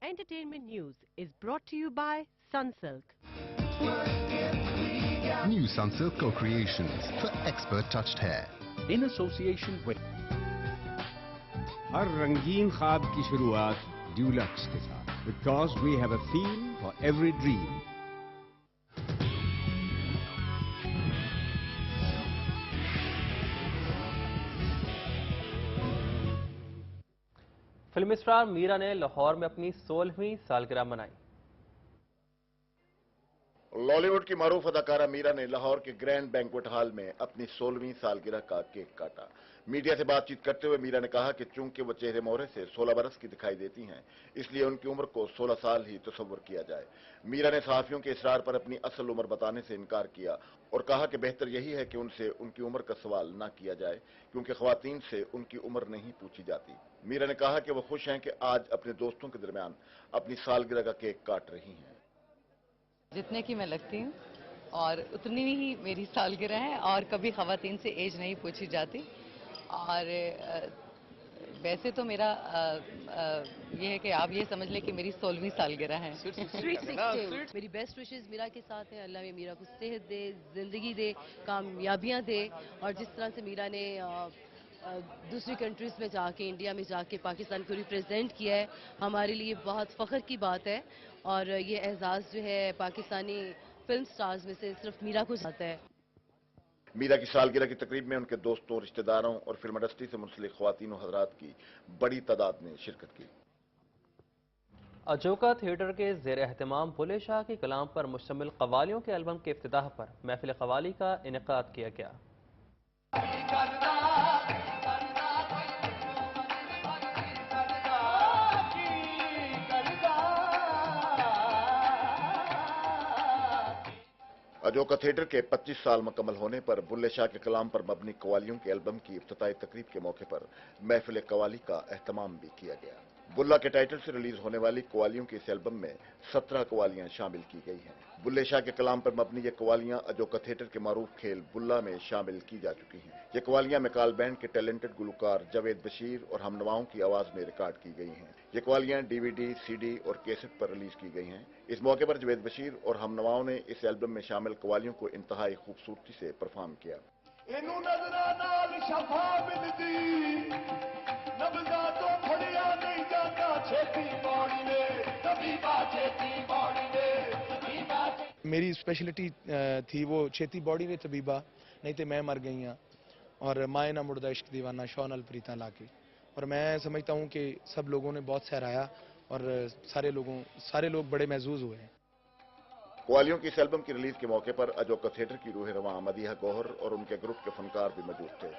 Entertainment news is brought to you by Sunsilk. New Sunsilk Co-Creations for expert touched hair. In association with ہر رنگین خواب کی شروعات deluxe کے ساتھ because we have a theme for every dream. Film star Meera نے لاہور میں اپنی 16ویں سالگرہ منائی. لالی ووڈ کی معروف اداکارہ میرا نے لاہور کے گرینڈ بینکوٹ ہال میں اپنی 16ویں سالگرہ کا کیک کاٹا. میڈیا سے بات چیت کرتے ہوئے میرا نے کہا کہ چونکہ وہ چہرے مہرے سے 16 برس کی دکھائی دیتی ہیں اس لیے ان کی عمر کو 16 سال ہی تصور کیا جائے. میرا نے صحافیوں کے اصرار پر اپنی اصل عمر بتانے سے انکار کیا اور کہا کہ بہتر یہی ہے کہ ان سے ان کی عمر کا سوال نہ کیا جائے کیونکہ خواتین سے ان کی عمر نہیں پوچھی جاتی. میرا نے کہا کہ وہ خوش ہیں کہ آج اپنے دوستوں کے درمیان اپنی سالگرہ کا کیک کاٹ رہی ہیں. جتنے کی میں لگتی ہوں اور اتنی ہی میری سالگرہ ہے اور کبھی خواتین سے ایج نہیں پوچھی جاتی. اور ویسے تو میرا یہ ہے کہ آپ یہ سمجھ لیں کہ میری 16ویں سالگرہ ہے. میری بیسٹ وشز میرا کے ساتھ ہیں. اللہ میرا کو صحت دے, زندگی دے, کامیابیاں دے. اور جس طرح سے میرا نے دوسری کنٹریز میں جا کے, انڈیا میں جا کے پاکستان کو ریپرزینٹ کیا ہے, ہمارے لیے بہت فخر کی بات ہے. اور یہ اعزاز جو ہے پاکستانی فلم سٹارز میں سے صرف میرا کو جاتا ہے. میرا کی سالگرہ کی تقریب میں ان کے دوستوں, رشتہ داروں اور فلم انڈسٹری سے منسلک خواتین و حضرات کی بڑی تعداد نے شرکت کی. اجوکا تھیٹر کے زیر اہتمام بلے شاہ کے کلام پر مشتمل قوالیوں کے البم کے افتتاح پر محفل قوالی کا انعقاد کیا گیا. اجوکا تھیٹر کے 25 سال مکمل ہونے پر بلے شاہ کے کلام پر مبنی قوالیوں کے البم کی افتتاحی تقریب کے موقع پر محفل قوالی کا اہتمام بھی کیا گیا. بلہ کے ٹائٹل سے ریلیز ہونے والی قوالیوں کے اس البم میں 17 قوالیاں شامل کی گئی ہیں. بلے شاہ کے کلام پر مبنی یہ قوالیاں اجوکا تھیٹر کے معروف کھیل بلہ میں شامل کی جا چکی ہیں. یہ قوالیاں میکال بینڈ کے ٹیلنٹڈ گلوکار جاوید بشیر اور ہم نواؤں کی آواز میں ریکارڈ کی گئی ہیں. یہ قوالیاں ڈی وی ڈی, سی ڈی اور کیسٹ پر ریلیز کی گئی ہیں. اس موقع پر جاوید بشیر اور ہم نواؤں نے اس البم میں شامل قوالیوں کو انتہائی خوبصورتی سے پرفارم کیا. میری اسپیشلٹی تھی وہ چھیتی باڑی نے طبیبہ نہیں تے میں مر گئی ہاں اور مائے نہ مردہ عشق دیوانہ شونل پریتاں لا کے. اور میں سمجھتا ہوں کہ سب لوگوں نے بہت سراہا اور سارے لوگ بڑے محظوظ ہوئے ہیں. قوالیوں کی اس البم کی ریلیز کے موقع پر اجوکا تھیٹر کی روح رواں مدیحہ گوہر اور ان کے گروپ کے فنکار بھی موجود تھے.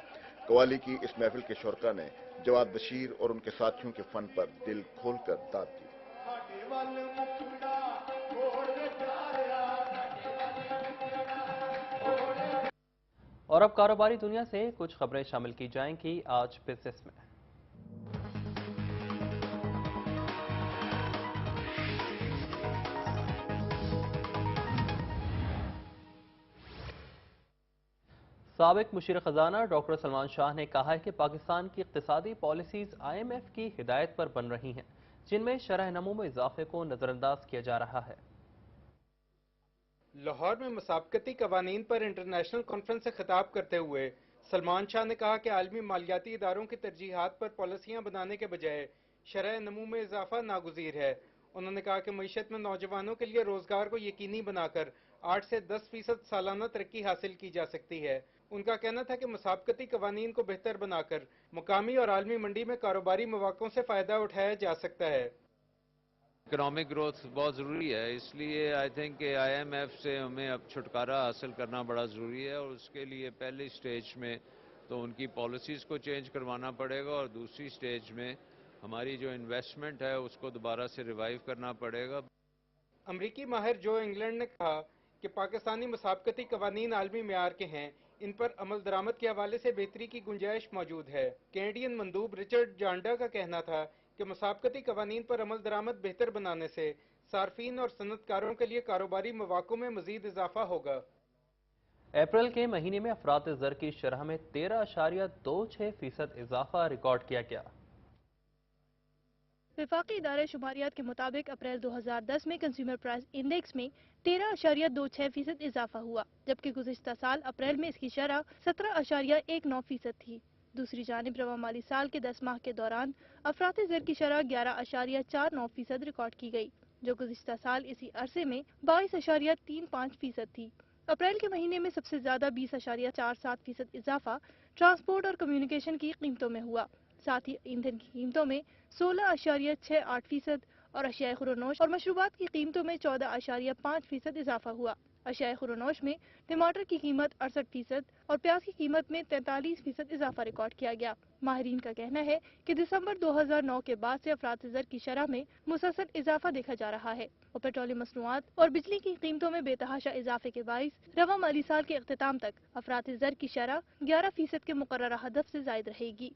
قوالی کی اس محفل کے شرکاء نے جواد بشیر اور ان کے ساتھیوں کے فن پر دل کھول کر داد دی. اور اب کاروباری دنیا سے کچھ خبریں شامل کی جائیں گی آج بزنس میں. سابق مشیر خزانہ ڈاکٹر سلمان شاہ نے کہا ہے کہ پاکستان کی اقتصادی پالیسیز IMF کی ہدایت پر بن رہی ہیں جن میں شرح نمو میں اضافے کو نظر انداز کیا جا رہا ہے. لاہور میں مسابقتی قوانین پر انٹرنیشنل کانفرنس سے خطاب کرتے ہوئے سلمان شاہ نے کہا کہ عالمی مالیاتی اداروں کی ترجیحات پر پالیسیاں بنانے کے بجائے شرح نمو میں اضافہ ناگزیر ہے. انہوں نے کہا کہ معیشت میں نوجوانوں کے لیے روزگار کو یقینی بنا کر 8 سے 10% سالانہ ترقی حاصل کی جا سکتی ہے. ان کا کہنا تھا کہ مسابقتی قوانین کو بہتر بنا کر مقامی اور عالمی منڈی میں کاروباری مواقعوں سے فائدہ اٹھایا جا سکتا ہے. اکنامک گروتھ بہت ضروری ہے, اس لیے آئی تھنک کہ IMF سے ہمیں اب چھٹکارا حاصل کرنا بڑا ضروری ہے اور اس کے لیے پہلی سٹیج میں تو ان کی پالیسیز کو چینج کروانا پڑے گا اور دوسری سٹیج میں ہماری جو انویسٹمنٹ ہے اس کو دوبارہ سے ریوائیو کرنا پڑے گا. امریکی ماہر جو انگلینڈ نے کہا کہ پاکستانی مسابقتی قوانین عالمی معیار کے ہیں, ان پر عمل درآمد کے حوالے سے بہتری کی گنجائش موجود ہے. کینیڈین مندوب رچرڈ جانڈا کا کہنا تھا کہ مسابقتی قوانین پر عمل درآمد بہتر بنانے سے صارفین اور صنعت کاروں کے لیے کاروباری مواقع میں مزید اضافہ ہوگا. اپریل کے مہینے میں افراط زر کی شرح میں 13.26% اضافہ ریکارڈ کیا گیا. وفاقی ادارہ شماریات کے مطابق اپریل 2010 میں کنزیومر پرائس انڈیکس میں 13.26% اضافہ ہوا, جبکہ گزشتہ سال اپریل میں اس کی شرح 17.19% تھی. دوسری جانب رواں مالی سال کے 10 ماہ کے دوران افراط زر کی شرح 11.49% ریکارڈ کی گئی، جو گزشتہ سال اسی عرصے میں 22.35% تھی۔ اپریل کے مہینے میں سب سے زیادہ 20.47% اضافہ ٹرانسپورٹ اور کمیونیکیشن کی قیمتوں میں ہوا، ساتھ ہی ایندھن کی قیمتوں میں 16.68% اور اشیاء خورنوش اور مشروبات کی قیمتوں میں 14.5% اضافہ ہوا۔ اشیاء خورنوش میں ٹماٹر کی قیمت 68% اور پیاز کی قیمت میں 43% اضافہ ریکارڈ کیا گیا۔ ماہرین کا کہنا ہے کہ دسمبر 2009 کے بعد سے افراط زر کی شرح میں مسلسل اضافہ دیکھا جا رہا ہے اور پیٹرولیم مصنوعات اور بجلی کی قیمتوں میں بے تحاشا اضافے کے باعث رواں مالی سال کے اختتام تک افراط زر کی شرح 11% کے مقررہ ہدف سے زائد رہے گی۔